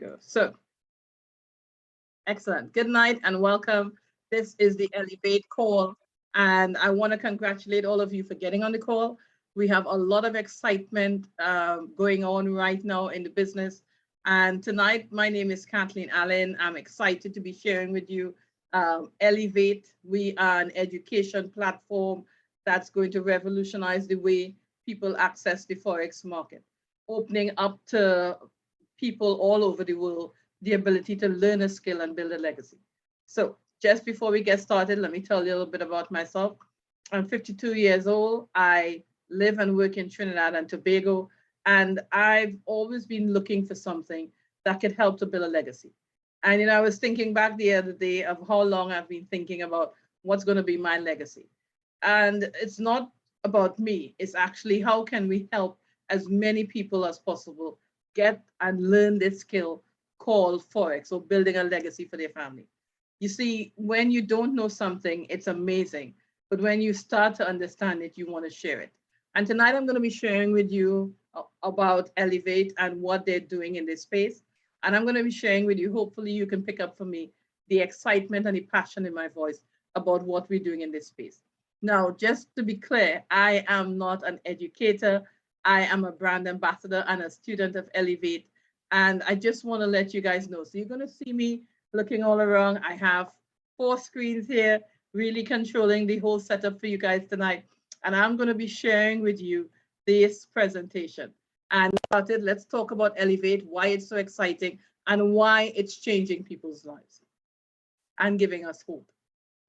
go. So, excellent. Good night and welcome. This is the ELLEV8 call, and I want to congratulate all of you for getting on the call. We have a lot of excitement going on right now in the business. And tonight, my name is Kathleen Allen. I'm excited to be sharing with you ELLEV8. We are an education platform that's going to revolutionize the way people access the Forex market, opening up to people all over the world the ability to learn a skill and build a legacy. So just before we get started, let me tell you a little bit about myself. I'm 52 years old. I live and work in Trinidad and Tobago, and I've always been looking for something that could help to build a legacy. And I was thinking back the other day of how long I've been thinking about what's going to be my legacy. And it's not about me. It's actually how can we help as many people as possible get and learn this skill called Forex, or building a legacy for their family. You see, when you don't know something, it's amazing. But when you start to understand it, you want to share it. And tonight I'm going to be sharing with you about ELLEV8 and what they're doing in this space. And I'm going to be sharing with you, hopefully you can pick up for me, the excitement and the passion in my voice about what we're doing in this space. Now, just to be clear, I am not an educator. I am a brand ambassador and a student of ELLEV8. And I just want to let you guys know. So you're going to see me looking all around. I have 4 screens here, really controlling the whole setup for you guys tonight. And I'm going to be sharing with you this presentation. And let's talk about ELLEV8, why it's so exciting, and why it's changing people's lives and giving us hope.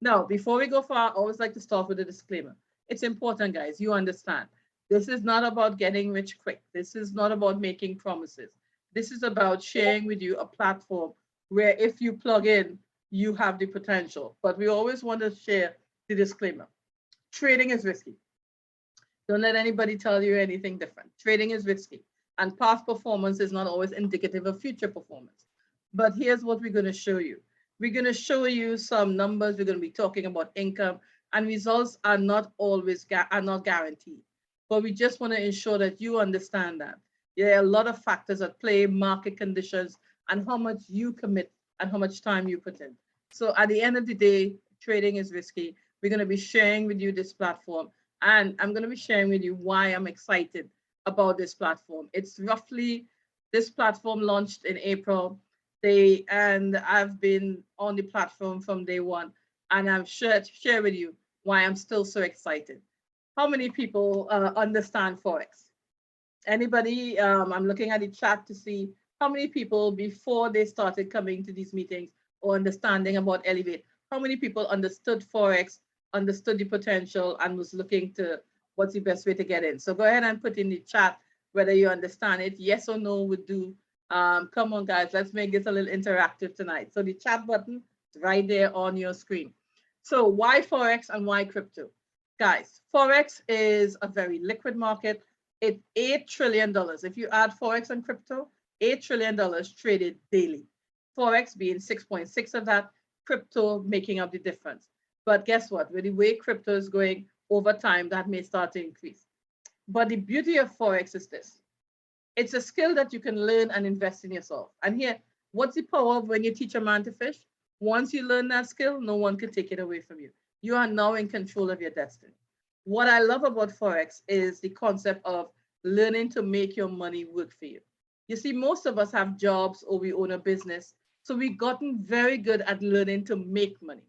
Now, before we go far, I always like to start with a disclaimer. It's important, guys, you understand. This is not about getting rich quick. This is not about making promises. This is about sharing with you a platform where if you plug in, you have the potential. But we always want to share the disclaimer. Trading is risky. Don't let anybody tell you anything different. Trading is risky, and past performance is not always indicative of future performance. But here's what we're going to show you. We're going to show you some numbers. We're going to be talking about income, and results are not always guaranteed. But we just want to ensure that you understand that there are a lot of factors at play, market conditions, and how much you commit and how much time you put in. So at the end of the day, trading is risky. We're going to be sharing with you this platform, and I'm going to be sharing with you why I'm excited about this platform. It's roughly, this platform launched in April. And I've been on the platform from day one, and I've share with you why I'm still so excited. How many people understand Forex? Anybody? I'm looking at the chat to see how many people, before they started coming to these meetings or understanding about ELLEV8, how many people understood Forex, understood the potential, and was looking to what's the best way to get in. So go ahead and put in the chat whether you understand it. Yes or no would do. Come on, guys, let's make this a little interactive tonight. So the chat button is right there on your screen. So why Forex and why crypto? Guys, Forex is a very liquid market. It's $8 trillion. If you add Forex and crypto, $8 trillion traded daily. Forex being 6.6 of that, crypto making up the difference. But guess what? With the way crypto is going over time, that may start to increase. But the beauty of Forex is this. It's a skill that you can learn and invest in yourself. And here, what's the power of when you teach a man to fish? Once you learn that skill, no one can take it away from you. You are now in control of your destiny. What I love about Forex is the concept of learning to make your money work for you. You see, most of us have jobs or we own a business. So we've gotten very good at learning to make money.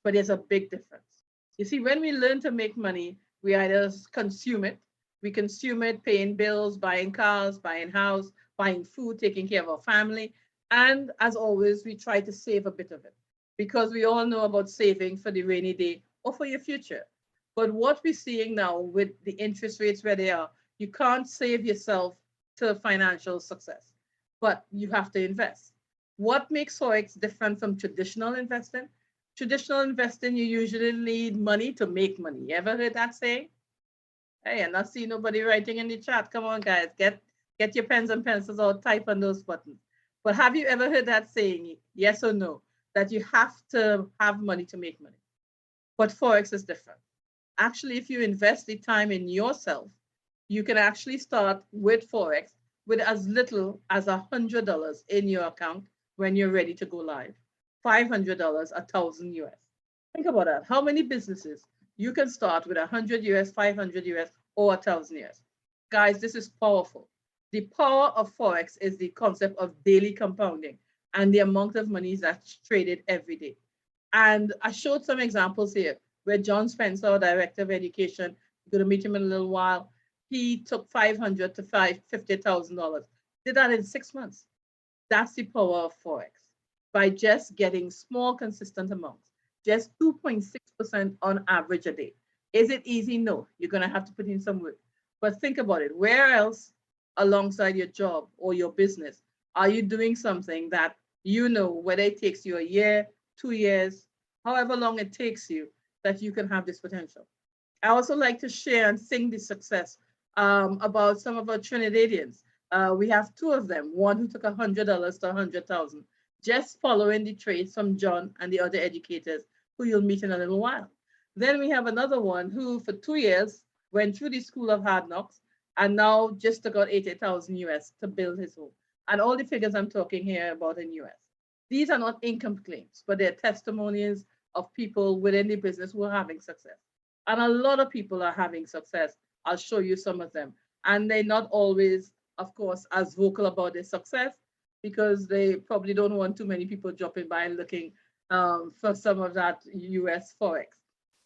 But there's a big difference. You see, when we learn to make money, we either consume it. We consume it, paying bills, buying cars, buying house, buying food, taking care of our family. And as always, we try to save a bit of it because we all know about saving for the rainy day or for your future. But what we're seeing now with the interest rates where they are, you can't save yourself to financial success, but you have to invest. What makes Forex different from traditional investing? Traditional investing, you usually need money to make money. You ever heard that saying? Hey, I'm not seeing nobody writing in the chat. Come on, guys, get your pens and pencils out, type on those buttons. But have you ever heard that saying, yes or no, that you have to have money to make money? But Forex is different. Actually, if you invest the time in yourself, you can actually start with Forex with as little as $100 in your account when you're ready to go live. $500, 1,000 US. Think about that. How many businesses you can start with 100 US, 500 US, or 1,000 US? Guys, this is powerful. The power of Forex is the concept of daily compounding and the amount of money that's traded every day. And I showed some examples here where John Spencer, our Director of Education, you're going to meet him in a little while, he took $500 to $50,000. Did that in 6 months. That's the power of Forex. By just getting small, consistent amounts, just 2.6% on average a day. Is it easy? No. You're going to have to put in some work. But think about it. Where else alongside your job or your business are you doing something that you know, whether it takes you a year, 2 years, however long it takes you, that you can have this potential? I also like to share and sing the success about some of our Trinidadians. We have two of them, one who took $100 to 100,000, just following the trades from John and the other educators who you'll meet in a little while. Then we have another one who for 2 years went through the school of hard knocks and now just took out 80,000 US to build his home. And all the figures I'm talking here about in US. These are not income claims, but they're testimonies of people within the business who are having success. And a lot of people are having success. I'll show you some of them. And they're not always, of course, as vocal about their success because they probably don't want too many people dropping by and looking for some of that US Forex.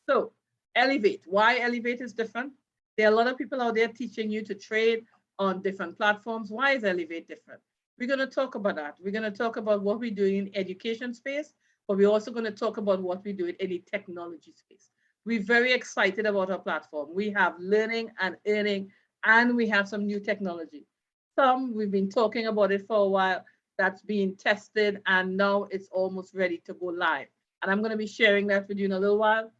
So ELLEV8, why ELLEV8 is different? There are a lot of people out there teaching you to trade on different platforms. Why is ELLEV8 different? We're going to talk about that. We're going to talk about what we do in education space, but we're also going to talk about what we do in the technology space. We're very excited about our platform. We have learning and earning, and we have some new technology. Some we've been talking about it for a while, that's being tested, and now it's almost ready to go live. And I'm going to be sharing that with you in a little while.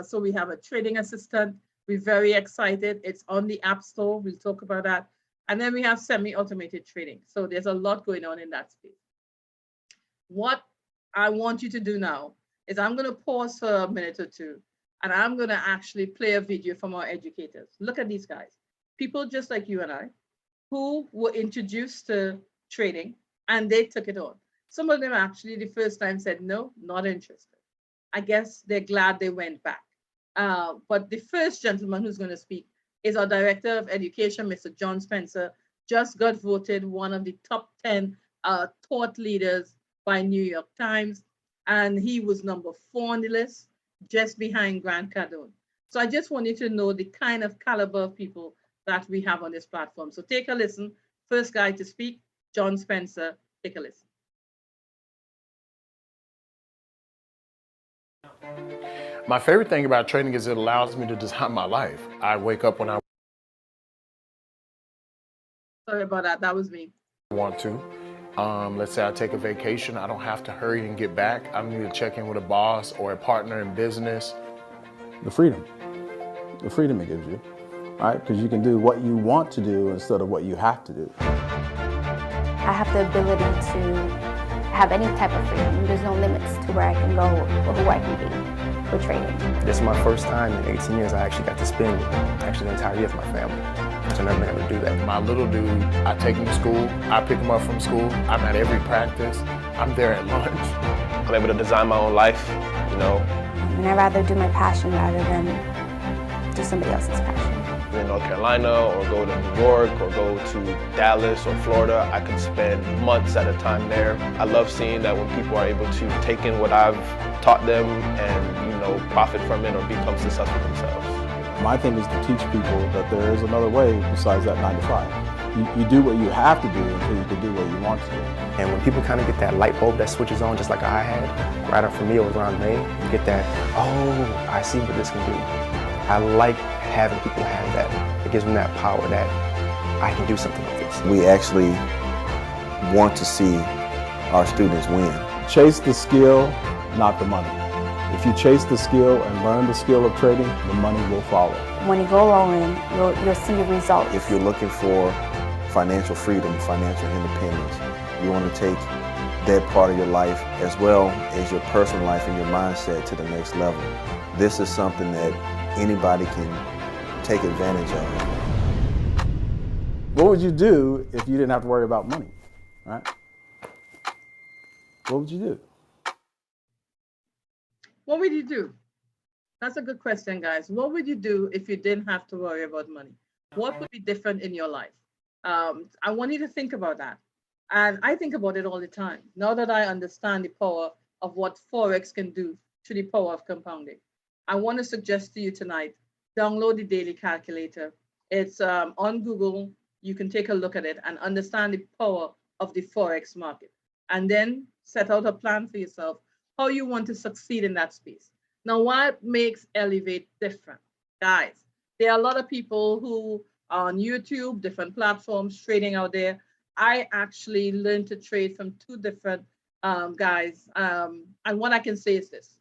So we have a trading assistant. We're very excited. It's on the App Store. We'll talk about that. And then we have semi-automated trading. So there's a lot going on in that space. What I want you to do now is I'm going to pause for a minute or two, and I'm going to actually play a video from our educators. Look at these guys, people just like you and I, who were introduced to trading, and they took it on. Some of them actually the first time said, no, not interested. I guess they're glad they went back. But the first gentleman who's going to speak is our Director of Education, Mr. John Spencer, just got voted one of the top 10 thought leaders by New York Times. And he was number 4 on the list, just behind Grant Cardone. So I just want you to know the kind of caliber of people that we have on this platform. So take a listen. First guy to speak, John Spencer. Take a listen. My favorite thing about trading is it allows me to design my life. I wake up when I Sorry about that. That was me. want to. Let's say I take a vacation, I don't have to hurry and get back. I need to check in with a boss or a partner in business. The freedom it gives you, right? Because you can do what you want to do instead of what you have to do. I have the ability to have any type of freedom. There's no limits to where I can go or who I can be with trading. This is my first time in 18 years I actually got to spend the entire year with my family. So I've never been able to do that. My little dude, I take him to school, I pick him up from school, I'm at every practice, I'm there at lunch. I'm able to design my own life, you know. And I'd rather do my passion rather than do somebody else's passion. In North Carolina or go to New York or go to Dallas or Florida, I could spend months at a time there. I love seeing that when people are able to take in what I've taught them and, you know, profit from it or become successful themselves. My thing is to teach people that there is another way besides that 9 to 5. You do what you have to do until you can do what you want to do. And when people kind of get that light bulb that switches on just like I had, right up for me, it was around May, you get that, oh, I see what this can do. I like having people have that. It gives them that power that I can do something with this. We actually want to see our students win. Chase the skill, not the money. If you chase the skill and learn the skill of trading, the money will follow. When you go all in, you'll see the results. If you're looking for financial freedom, financial independence, you want to take that part of your life as well as your personal life and your mindset to the next level. This is something that anybody can take advantage of. What would you do if you didn't have to worry about money, right? What would you do? What would you do? That's a good question, guys. What would you do if you didn't have to worry about money? What would be different in your life? I want you to think about that. And I think about it all the time. Now that I understand the power of what Forex can do to the power of compounding, I want to suggest to you tonight, download the daily calculator. It's on Google. You can take a look at it and understand the power of the Forex market. And then set out a plan for yourself, how you want to succeed in that space. Now, what makes ELLEV8 different? Guys, there are a lot of people who are on YouTube, different platforms, trading out there. I actually learned to trade from two different guys. And what I can say is this.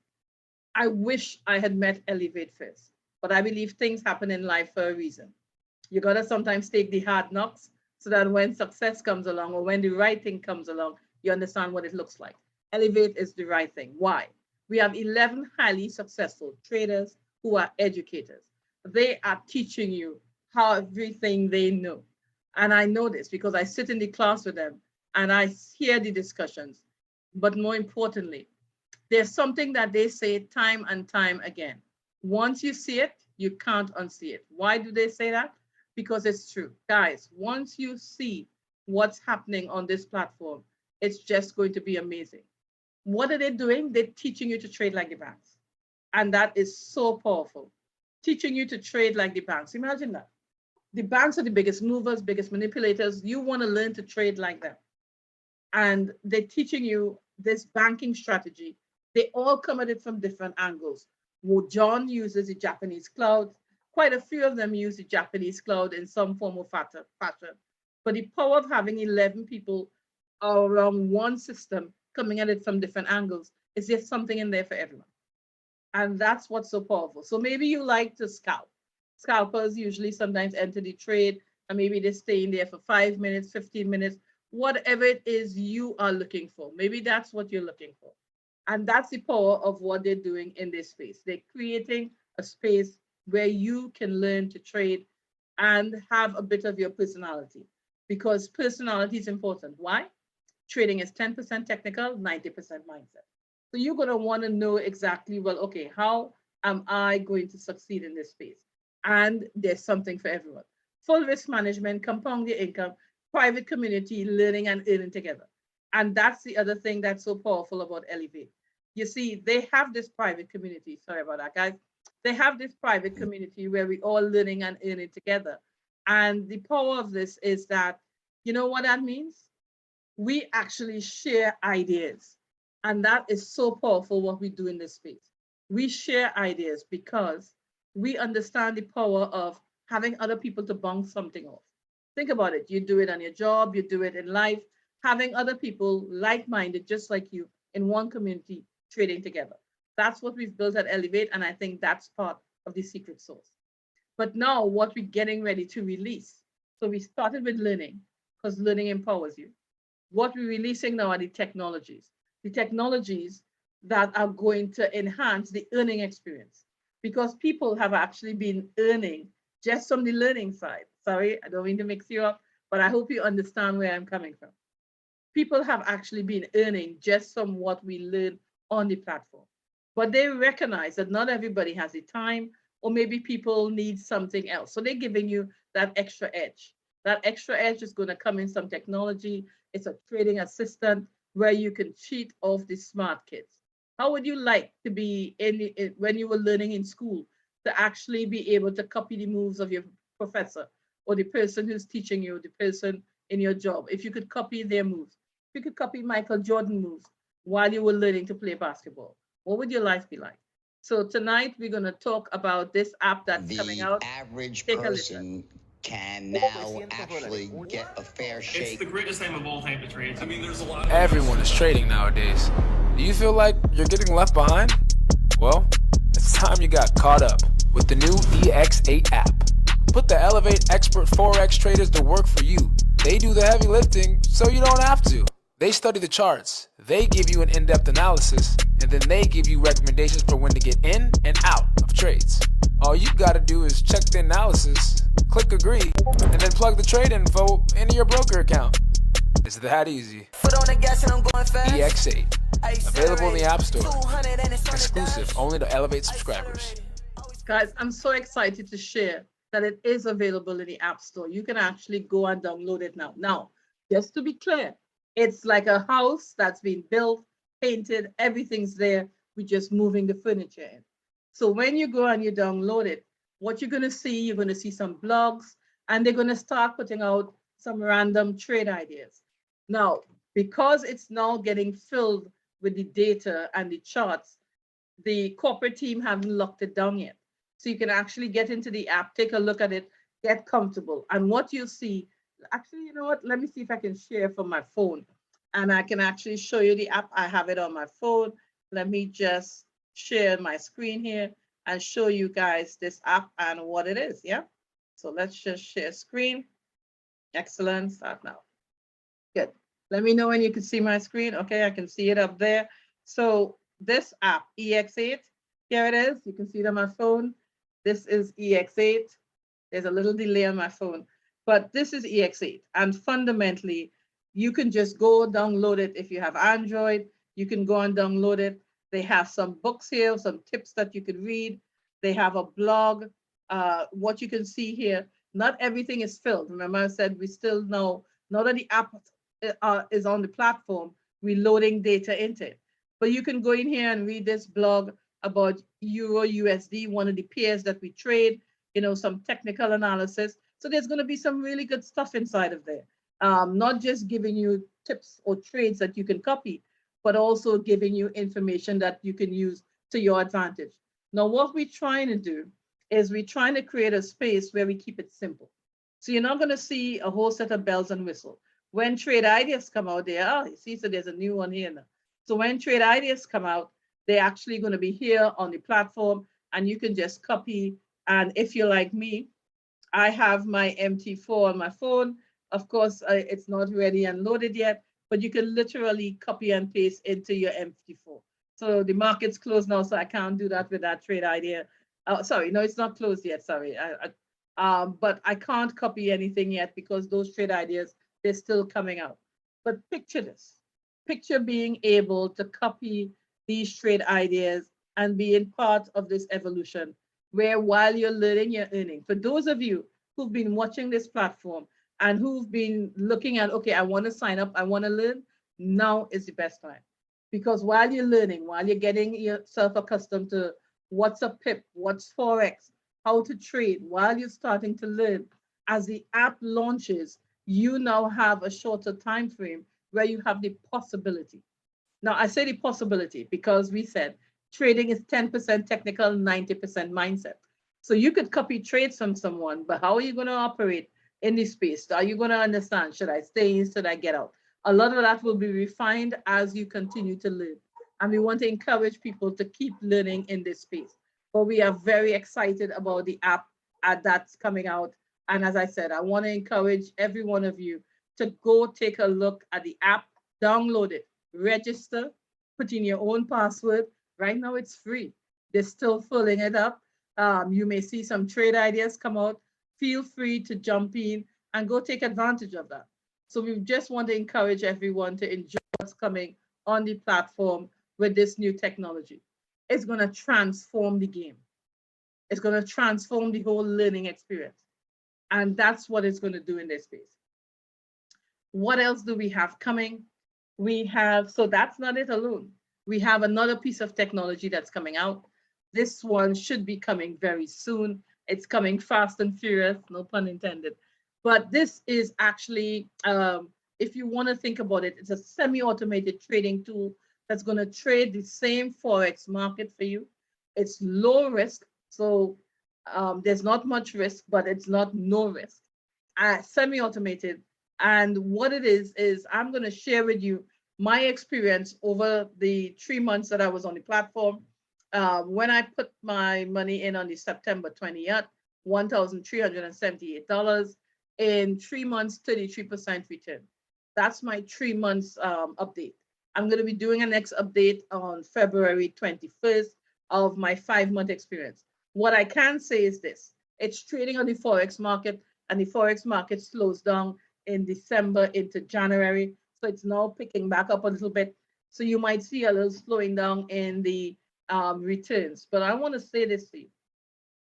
I wish I had met ELLEV8 first, but I believe things happen in life for a reason. You gotta sometimes take the hard knocks so that when success comes along or when the right thing comes along, you understand what it looks like. ELLEV8 is the right thing. Why? We have 11 highly successful traders who are educators. They are teaching you how everything they know. And I know this because I sit in the class with them and I hear the discussions. But more importantly, there's something that they say time and time again. Once you see it, you can't unsee it. Why do they say that? Because it's true. Guys, once you see what's happening on this platform, it's just going to be amazing. What are they doing? They're teaching you to trade like the banks. And that is so powerful. Teaching you to trade like the banks. Imagine that. The banks are the biggest movers, biggest manipulators. You want to learn to trade like them. And they're teaching you this banking strategy. They all come at it from different angles. Well, John uses the Japanese cloud. Quite a few of them use the Japanese cloud in some form or fashion. But the power of having 11 people around one system coming at it from different angles is just something in there for everyone. And that's what's so powerful. So maybe you like to scalp. Scalpers usually sometimes enter the trade and maybe they stay in there for 5 minutes, 15 minutes, whatever it is you are looking for. Maybe that's what you're looking for. And that's the power of what they're doing in this space. They're creating a space where you can learn to trade and have a bit of your personality, because personality is important. Why? Trading is 10% technical, 90% mindset. So you're going to want to know exactly, well, okay, how am I going to succeed in this space? And there's something for everyone. Full risk management, compound your income, private community, learning and earning together. And that's the other thing that's so powerful about ELLEV8. You see, they have this private community. Sorry about that, guys. They have this private community where we all learning and earning together. And the power of this is that, you know what that means? We actually share ideas. And that is so powerful what we do in this space. We share ideas because we understand the power of having other people to bounce something off. Think about it. You do it on your job, you do it in life, having other people like-minded, just like you, in one community, trading together. That's what we've built at ELLEV8, and I think that's part of the secret sauce. But now what we're getting ready to release. So we started with learning, because learning empowers you. What we're releasing now are the technologies that are going to enhance the earning experience, because people have actually been earning just from the learning side. Sorry, I don't mean to mix you up, but I hope you understand where I'm coming from. People have actually been earning just from what we learn on the platform. But they recognize that not everybody has the time, or maybe people need something else. So they're giving you that extra edge. That extra edge is going to come in some technology. It's a trading assistant where you can cheat off the smart kids. How would you like to be when you were learning in school, to actually be able to copy the moves of your professor or the person who's teaching you, the person in your job? If you could copy their moves, if you could copy Michael Jordan moves while you were learning to play basketball, what would your life be like? So tonight we're going to talk about this app that's coming out. The average person can now actually get a fair shake. It's the greatest time of all time to trade. I mean, there's a lot of... Everyone is trading nowadays. Do you feel like you're getting left behind? Well, it's time you got caught up with the new ELLEV8 app. Put the ELLEV8 expert Forex traders to work for you. They do the heavy lifting, so you don't have to. They study the charts, they give you an in-depth analysis, and then they give you recommendations for when to get in and out of trades. All you gotta do is check the analysis, click agree, and then plug the trade info into your broker account. It's that easy. Foot on the gas and I'm going fast. EX8. Available in the App Store. Exclusive only to ELLEV8 subscribers. Guys, I'm so excited to share that it is available in the App Store. You can actually go and download it now. Now, just to be clear, it's like a house that's been built, painted, everything's there. We're just moving the furniture in. So when you go and you download it, what you're going to see some blogs, and they're going to start putting out some random trade ideas. Now, because it's now getting filled with the data and the charts, the corporate team haven't locked it down yet. So you can actually get into the app, take a look at it, get comfortable. And what you see, actually, you know what? Let me see if I can share from my phone. And I can actually show you the app. I have it on my phone. Let me just share my screen here and show you guys this app and what it is, yeah? So let's just share screen. Excellent, start now. Good. Let me know when you can see my screen. Okay, I can see it up there. So this app, EX8, here it is. You can see it on my phone. This is EX8. There's a little delay on my phone, but this is EX8. And fundamentally, you can just go download it. If you have Android, you can go and download it. They have some books here, some tips that you could read. They have a blog. What you can see here, not everything is filled. Remember I said we still know, now that the app is on the platform, we're loading data into it. But you can go in here and read this blog about Euro USD, one of the pairs that we trade, you know, some technical analysis. So there's going to be some really good stuff inside of there. Not just giving you tips or trades that you can copy, but also giving you information that you can use to your advantage. Now, what we're trying to do is we're trying to create a space where we keep it simple. So you're not going to see a whole set of bells and whistles. When trade ideas come out there, oh, you see, so there's a new one here now. So when trade ideas come out, they're actually going to be here on the platform, and you can just copy. And if you're like me, I have my MT4 on my phone. Of course, it's not ready and loaded yet, but you can literally copy and paste into your MT4. So the market's closed now, so I can't do that with that trade idea. Sorry, no, it's not closed yet, sorry. But I can't copy anything yet because those trade ideas, they're still coming out. But picture this. Picture being able to copy these trade ideas and being part of this evolution where while you're learning, you're earning. For those of you who've been watching this platform and who've been looking at, okay, I want to sign up, I want to learn, now is the best time. Because while you're learning, while you're getting yourself accustomed to what's a PIP, what's Forex, how to trade, while you're starting to learn, as the app launches, you now have a shorter time frame where you have the possibility. Now, I say the possibility because we said trading is 10% technical, 90% mindset. So you could copy trades from someone, but how are you going to operate in this space? Are you going to understand? Should I stay in? Should I get out? A lot of that will be refined as you continue to learn. And we want to encourage people to keep learning in this space. But we are very excited about the app that's coming out. And as I said, I want to encourage every one of you to go take a look at the app, download it, register, put in your own password. Right now it's free. They're still filling it up. You may see some trade ideas come out. Feel free to jump in and go take advantage of that. So we just want to encourage everyone to enjoy what's coming on the platform with this new technology. It's going to transform the game. It's going to transform the whole learning experience. And that's what it's going to do in this space. What else do we have coming? We have, so that's not it alone. We have another piece of technology that's coming out. This one should be coming very soon. It's coming fast and furious, no pun intended. But this is actually, if you want to think about it, it's a semi-automated trading tool that's going to trade the same Forex market for you. It's low risk, so there's not much risk, but it's not no risk. Semi-automated. And what it is I'm going to share with you my experience over the 3 months that I was on the platform. When I put my money in on the September 20th, $1,378. In 3 months, 33% return. That's my 3 months update. I'm going to be doing a next update on February 21st of my 5-month experience. What I can say is this: it's trading on the Forex market, and the Forex market slows down in December into January. So it's now picking back up a little bit. So you might see a little slowing down in the returns. But I want to say this to you.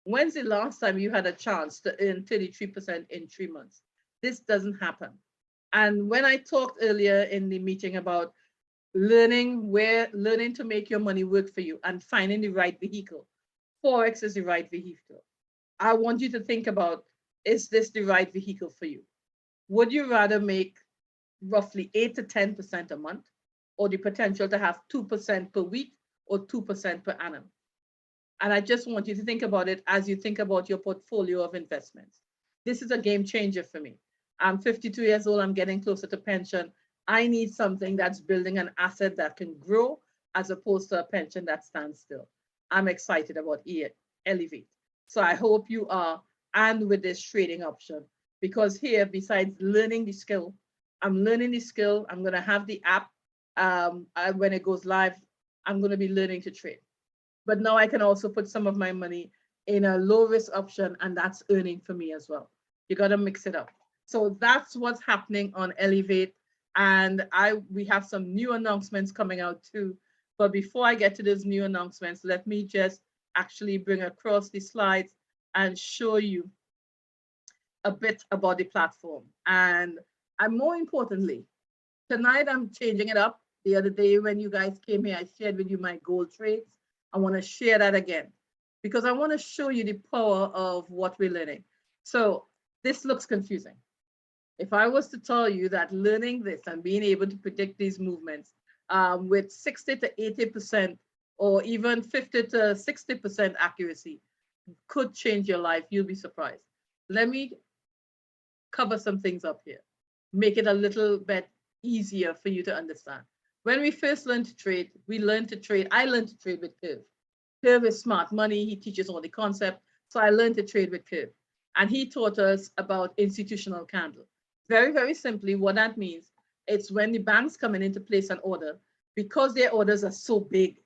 When's the last time you had a chance to earn 33% in 3 months? This doesn't happen. And when I talked earlier in the meeting about learning to make your money work for you and finding the right vehicle, Forex is the right vehicle. I want you to think about, is this the right vehicle for you? Would you rather make roughly 8 to 10% a month, or the potential to have 2% per week or 2% per annum? And I just want you to think about it as you think about your portfolio of investments. This is a game changer for me. I'm 52 years old, I'm getting closer to pension. I need something that's building an asset that can grow as opposed to a pension that stands still. I'm excited about ELLEV8. So I hope you are, and with this trading option, because here, besides learning the skill, I'm learning the skill. I'm going to have the app when it goes live. I'm going to be learning to trade. But now I can also put some of my money in a low risk option, and that's earning for me as well. You got to mix it up. So that's what's happening on ELLEV8. And we have some new announcements coming out too. But before I get to those new announcements, let me just actually bring across the slides and show you a bit about the platform. And more importantly, tonight I'm changing it up. The other day when you guys came here, I shared with you my gold trades. I want to share that again because I want to show you the power of what we're learning. So this looks confusing. If I was to tell you that learning this and being able to predict these movements with 60 to 80% or even 50 to 60% accuracy could change your life, you'll be surprised. Let me cover some things up here, make it a little bit easier for you to understand. When we first learned to trade, I learned to trade with Curve. Curve is smart money. He teaches all the concept. So I learned to trade with Curve. And he taught us about institutional candle. Very, very simply, what that means, it's when the banks come in to place an order, because their orders are so big,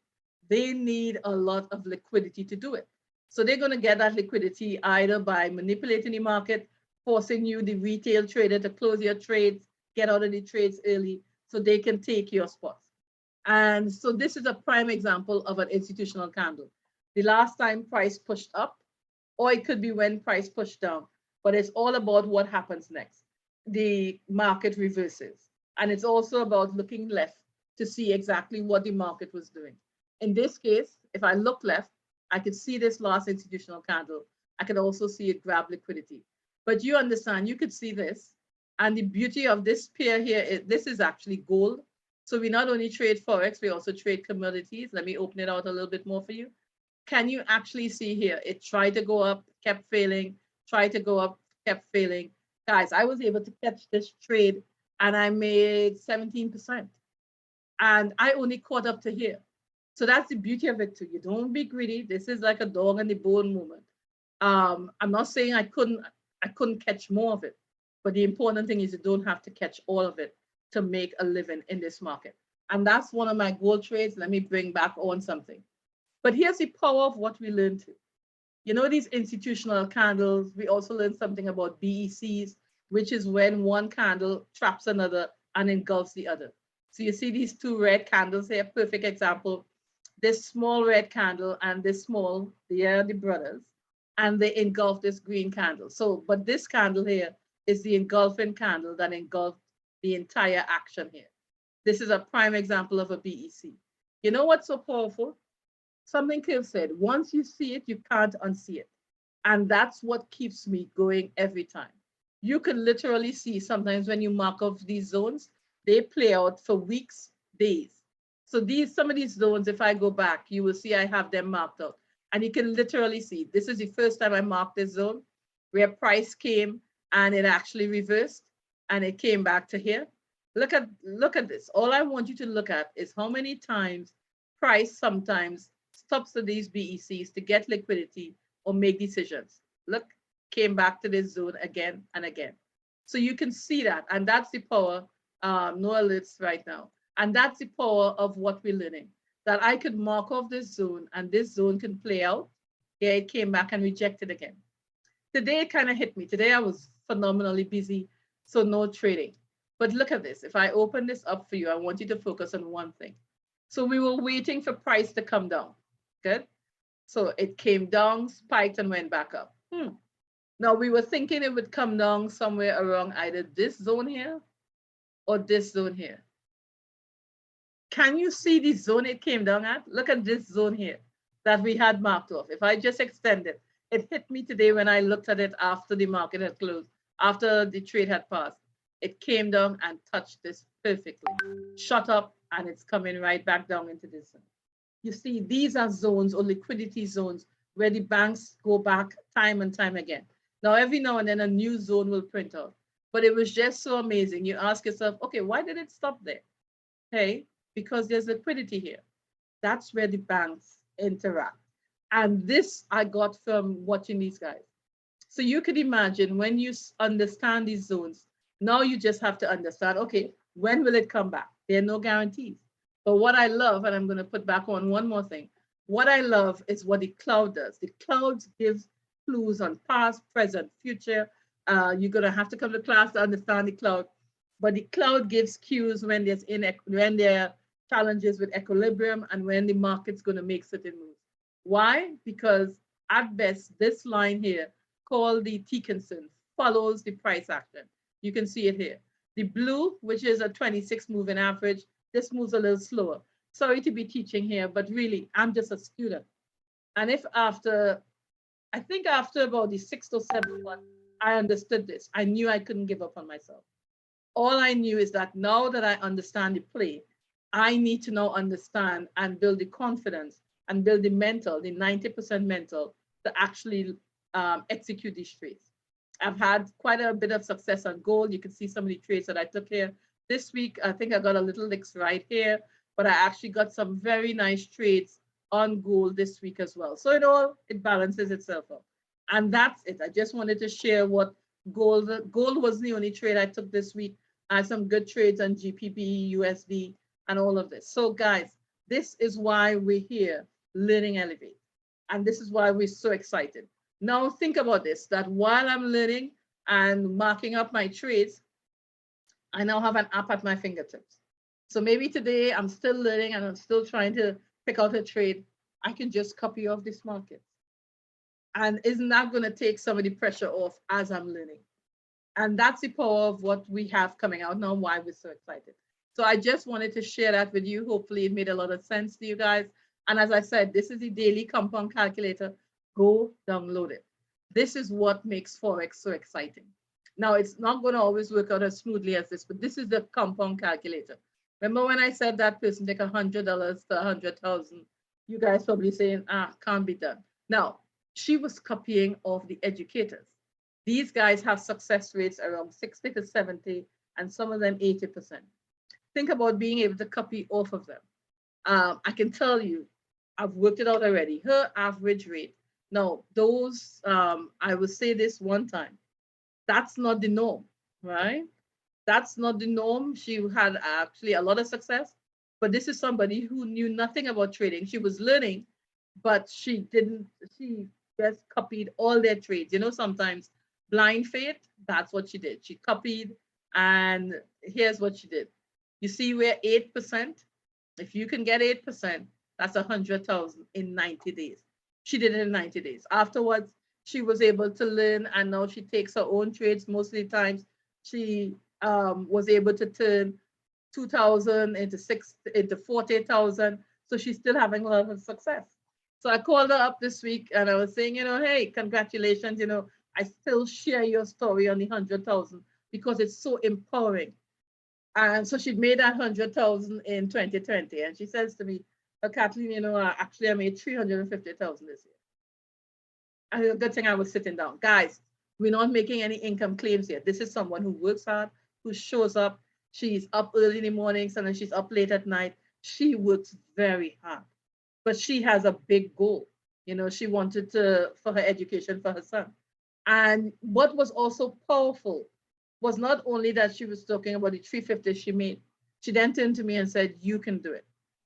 they need a lot of liquidity to do it. So they're going to get that liquidity either by manipulating the market, forcing you, the retail trader, to close your trades, get out of the trades early so they can take your spots. And so this is a prime example of an institutional candle. The last time price pushed up, or it could be when price pushed down, but it's all about what happens next. The market reverses. And it's also about looking left to see exactly what the market was doing. In this case, if I look left, I could see this last institutional candle. I could also see it grab liquidity. But you understand, you could see this. And the beauty of this pair here is this is actually gold. So we not only trade Forex, we also trade commodities. Let me open it out a little bit more for you. Can you actually see here? It tried to go up, kept failing, tried to go up, kept failing. Guys, I was able to catch this trade and I made 17%. And I only caught up to here. So that's the beauty of it too. You don't be greedy. This is like a dog and the bone moment. I'm not saying I couldn't catch more of it, but the important thing is you don't have to catch all of it to make a living in this market. And that's one of my gold trades. Let me bring back on something. But here's the power of what we learned too. You know, these institutional candles, we also learned something about BECs, which is when one candle traps another and engulfs the other. So you see these two red candles here, perfect example. This small red candle and this small, they are the brothers, and they engulf this green candle. So, but this candle here is the engulfing candle that engulfed the entire action here. This is a prime example of a BEC. You know what's so powerful? Something Curve said, once you see it, you can't unsee it. And that's what keeps me going every time. You can literally see sometimes when you mark off these zones, they play out for weeks, days. So some of these zones, if I go back, you will see I have them marked out. And you can literally see, this is the first time I marked this zone where price came and it actually reversed and it came back to here. Look at this. All I want you to look at is how many times price sometimes stops at these BECs to get liquidity or make decisions. Look, came back to this zone again and again. So you can see that, and that's the power, no alerts right now. And that's the power of what we're learning, that I could mark off this zone and this zone can play out. Here it came back and rejected again. Today it kind of hit me. Today I was phenomenally busy, so no trading. But look at this. If I open this up for you, I want you to focus on one thing. So we were waiting for price to come down. Good. So it came down, spiked, and went back up. Now we were thinking it would come down somewhere around either this zone here or this zone here. Can you see the zone it came down at? Look at this zone here that we had marked off. If I just extend it, it hit me today when I looked at it after the market had closed, after the trade had passed. It came down and touched this perfectly, shot up, and it's coming right back down into this zone. You see, these are zones or liquidity zones where the banks go back time and time again. Now, every now and then a new zone will print out, but it was just so amazing. You ask yourself, okay, why did it stop there? Okay, because there's liquidity here. That's where the banks interact. And this I got from watching these guys. So you could imagine when you understand these zones, now you just have to understand, okay, when will it come back? There are no guarantees. But what I love, and I'm going to put back on one more thing, what I love is what the cloud does. The cloud gives clues on past, present, future. You're going to have to come to class to understand the cloud. But the cloud gives cues when when there are challenges with equilibrium and when the market's going to make certain moves. Why? Because at best, this line here, called the T-consent, follows the price action. You can see it here. The blue, which is a 26 moving average, this moves a little slower. Sorry to be teaching here, but really, I'm just a student. And if after, I think after about the 6th or 7th one, I understood this. I knew I couldn't give up on myself. All I knew is that now that I understand the play, I need to now understand and build the confidence and build the mental, the 90% mental, to actually execute these trades. I've had quite a bit of success on gold. You can see some of the trades that I took here. This week, I think I got a little licks right here, but I actually got some very nice trades on gold this week as well. So in all, it balances itself out. And that's it. I just wanted to share what gold was the only trade I took this week. I had some good trades on GBP, USD, and all of this. So guys, this is why we're here learning Elevate. And this is why we're so excited. Now think about this, that while I'm learning and marking up my trades, I now have an app at my fingertips. So maybe today I'm still learning and I'm still trying to pick out a trade. I can just copy off this market. And isn't that going to take some of the pressure off as I'm learning? And that's the power of what we have coming out now, why we're so excited. So I just wanted to share that with you. Hopefully it made a lot of sense to you guys. And as I said, this is the daily compound calculator. Go download it. This is what makes Forex so exciting. Now, it's not going to always work out as smoothly as this, but this is the compound calculator. Remember when I said that person take $100 to 100,000? You guys probably saying, can't be done. Now, she was copying off the educators. These guys have success rates around 60 to 70, and some of them 80%. Think about being able to copy off of them. I can tell you, I've worked it out already. Her average rate. Now, those, I will say this one time, that's not the norm, right? That's not the norm. She had actually a lot of success, but this is somebody who knew nothing about trading. She was learning, but she just copied all their trades. You know, sometimes blind faith, that's what she did. She copied, and here's what she did. You see where 8%, if you can get 8%, that's 100,000 in 90 days. She did it in 90 days. Afterwards, she was able to learn, and now she takes her own trades. Most of the times, she was able to turn 2,000 into 40,000. So she's still having a lot of success. So I called her up this week and I was saying, you know, hey, congratulations. You know, I still share your story on the 100,000 because it's so empowering. And so she made that 100,000 in 2020. And she says to me, oh, Kathleen, you know, actually I made 350,000 this year. And a good thing I was sitting down. Guys, we're not making any income claims here. This is someone who works hard, who shows up. She's up early in the mornings and then she's up late at night. She works very hard, but she has a big goal. You know, she wanted for her education for her son. And what was also powerful was not only that she was talking about the 350 she made, she then turned to me and said, you can do it.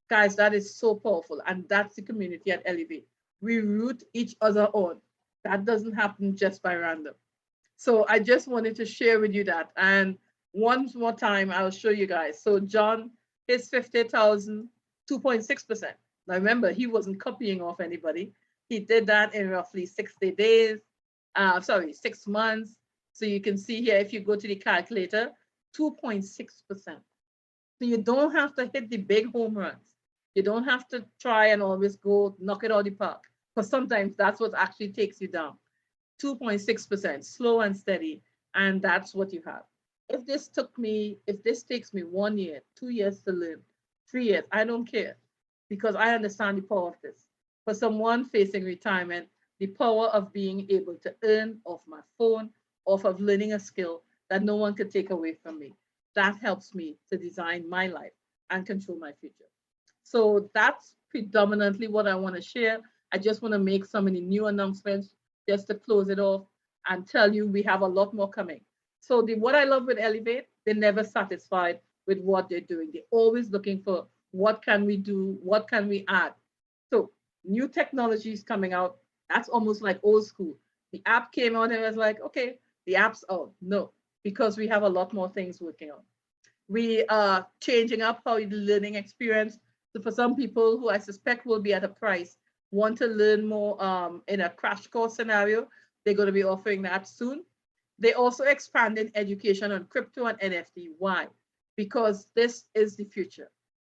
Guys, that is so powerful. And that's the community at ELLEV8. We root each other on. That doesn't happen just by random. So I just wanted to share with you that. And one more time, I'll show you guys. So John, his 50,000, 2.6%. Now remember, he wasn't copying off anybody. He did that in roughly 60 days, 6 months. So you can see here, if you go to the calculator, 2.6%. So you don't have to hit the big home runs. You don't have to try and always go knock it out of the park, because sometimes that's what actually takes you down. 2.6%, slow and steady, and that's what you have. If this takes me 1 year, 2 years to learn, 3 years, I don't care, because I understand the power of this. For someone facing retirement, the power of being able to earn off my phone, off of learning a skill that no one could take away from me. That helps me to design my life and control my future. So that's predominantly what I want to share. I just want to make so many new announcements just to close it off and tell you we have a lot more coming. So what I love with ELLEV8, they're never satisfied with what they're doing. They're always looking for what can we do, what can we add. So new technologies coming out, that's almost like old school. The app came out and it was like, okay, the app's out. No, because we have a lot more things working on. We are changing up how the learning experience. So for some people who I suspect will be at a price, want to learn more in a crash course scenario, they're going to be offering that soon. They also expanded education on crypto and NFT. Why? Because this is the future.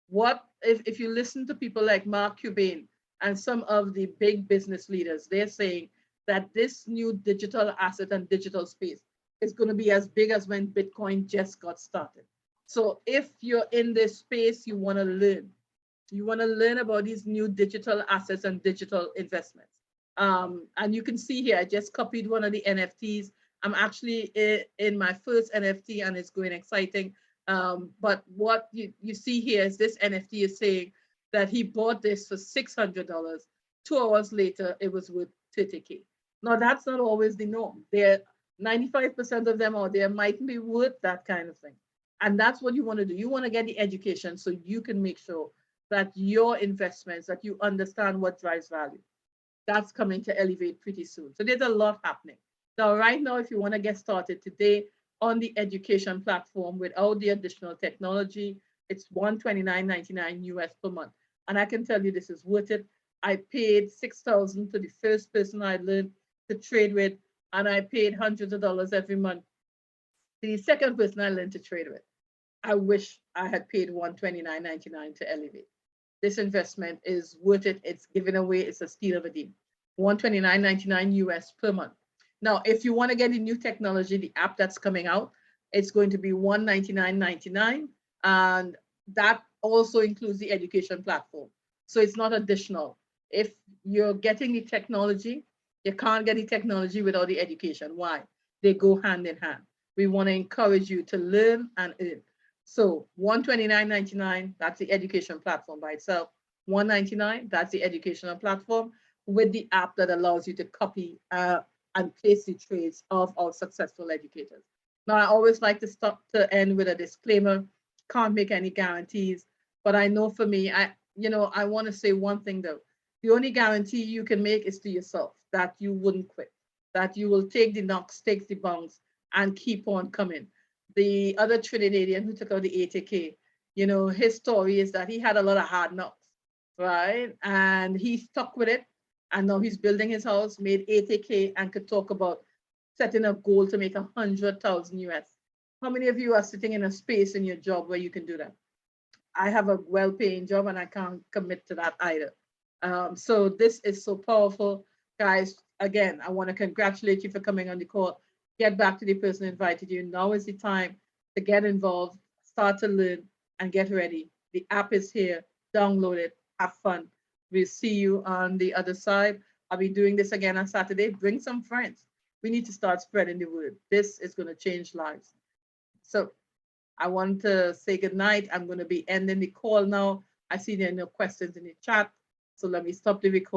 What if you listen to people like Mark Cuban and some of the big business leaders, they're saying that this new digital asset and digital space is going to be as big as when Bitcoin just got started. So if you're in this space, you want to learn. You want to learn about these new digital assets and digital investments. And you can see here, I just copied one of the NFTs. I'm actually in my first NFT and it's going exciting. But what you see here is this NFT is saying that he bought this for $600. 2 hours later, it was worth 30K. Now, that's not always the norm. 95% of them out there might be worth that kind of thing. And that's what you want to do. You want to get the education so you can make sure that your investments, that you understand what drives value. That's coming to ELLEV8 pretty soon. So there's a lot happening. Now, right now, if you want to get started today on the education platform without the additional technology, it's $129.99 US per month. And I can tell you this is worth it. I paid $6,000 to the first person I learned to trade with, and I paid hundreds of dollars every month to the second person I learned to trade with. I wish I had paid $129.99 to ELLEV8. This investment is worth it. It's given away. It's a steal of a deal. $129.99 US per month. Now, if you want to get the new technology, the app that's coming out, it's going to be $199.99. And that also includes the education platform. So it's not additional. If you're getting the technology, you can't get the technology without the education. Why? They go hand in hand. We want to encourage you to learn and earn. So $129.99, that's the education platform by itself. $199, that's the educational platform with the app that allows you to copy and place the trades of our successful educators. Now, I always like to end with a disclaimer. Can't make any guarantees, but I know for me, I want to say one thing though. The only guarantee you can make is to yourself that you wouldn't quit, that you will take the knocks, take the bounce, and keep on coming. The other Trinidadian who took out the 80K, his story is that he had a lot of hard knocks, right? And he stuck with it. And now he's building his house, made 80K, and could talk about setting a goal to make 100,000 US. How many of you are sitting in a space in your job where you can do that? I have a well-paying job and I can't commit to that either. So this is so powerful. Guys, again, I want to congratulate you for coming on the call. Get back to the person who invited you. Now is the time to get involved, start to learn, and get ready. The app is here. Download it. Have fun. We'll see you on the other side. I'll be doing this again on Saturday. Bring some friends. We need to start spreading the word. This is going to change lives. So I want to say good night. I'm going to be ending the call now. I see there are no questions in the chat. So let me stop the recording.